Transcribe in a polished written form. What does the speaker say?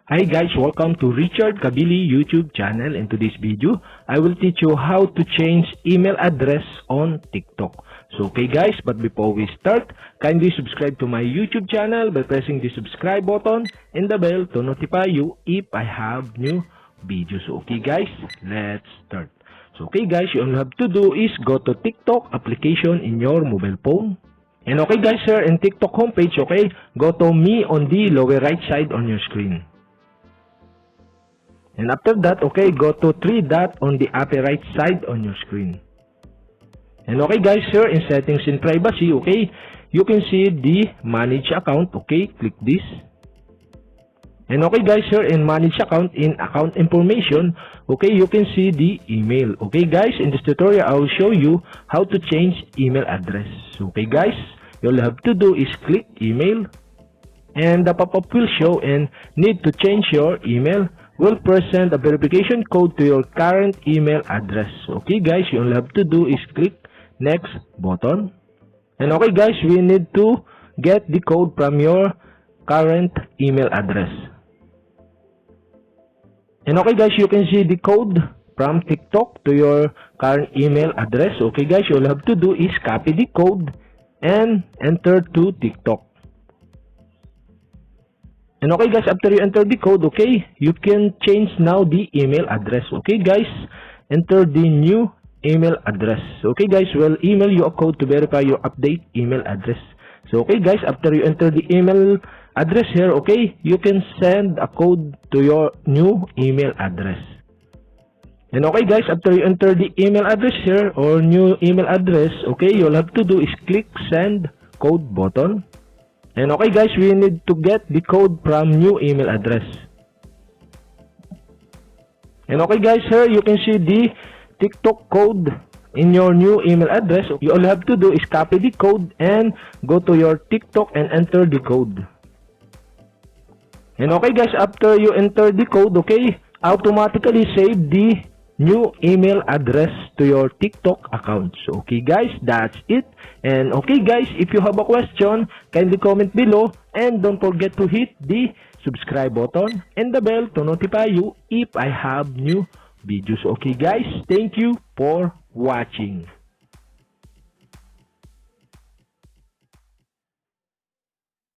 Hi guys, welcome to Richard Cabile YouTube channel. In today's video, I will teach you how to change email address on TikTok. So okay guys, but before we start, kindly subscribe to my YouTube channel by pressing the subscribe button and the bell to notify you if I have new videos. So okay guys, let's start. So okay guys, all you have to do is go to TikTok application in your mobile phone. And okay guys, here in TikTok homepage, okay, go to me on the lower right side on your screen. And after that, okay, go to 3 dot on the upper right side on your screen. And okay guys, here in settings and privacy, okay, you can see the manage account, okay, click this. And okay guys, here in manage account, in account information, okay, you can see the email. Okay guys, in this tutorial, I will show you how to change email address. Okay guys, all you have to do is click email. And the pop-up will show and need to change your email. Will present a verification code to your current email address. Okay guys, you all have to do is click next button. And okay guys, we need to get the code from your current email address. And okay guys, you can see the code from TikTok to your current email address. Okay guys, you all have to do is copy the code and enter to TikTok. And okay guys, after you enter the code, okay, you can change now the email address. Okay guys, enter the new email address. Okay guys, we'll email you a code to verify your update email address. So okay guys, after you enter the email address here, okay, you can send a code to your new email address. And okay guys, after you enter the email address here or new email address, okay, you'll have to do is click send code button. And okay guys, we need to get the code from new email address. And okay guys, here you can see the TikTok code in your new email address. You all have to do is copy the code and go to your TikTok and enter the code. And okay guys, after you enter the code, okay, automatically save the new email address to your TikTok account. So okay guys, that's it. And okay guys, if you have a question, kindly comment below and don't forget to hit the subscribe button and the bell to notify you if I have new videos. Okay guys, thank you for watching.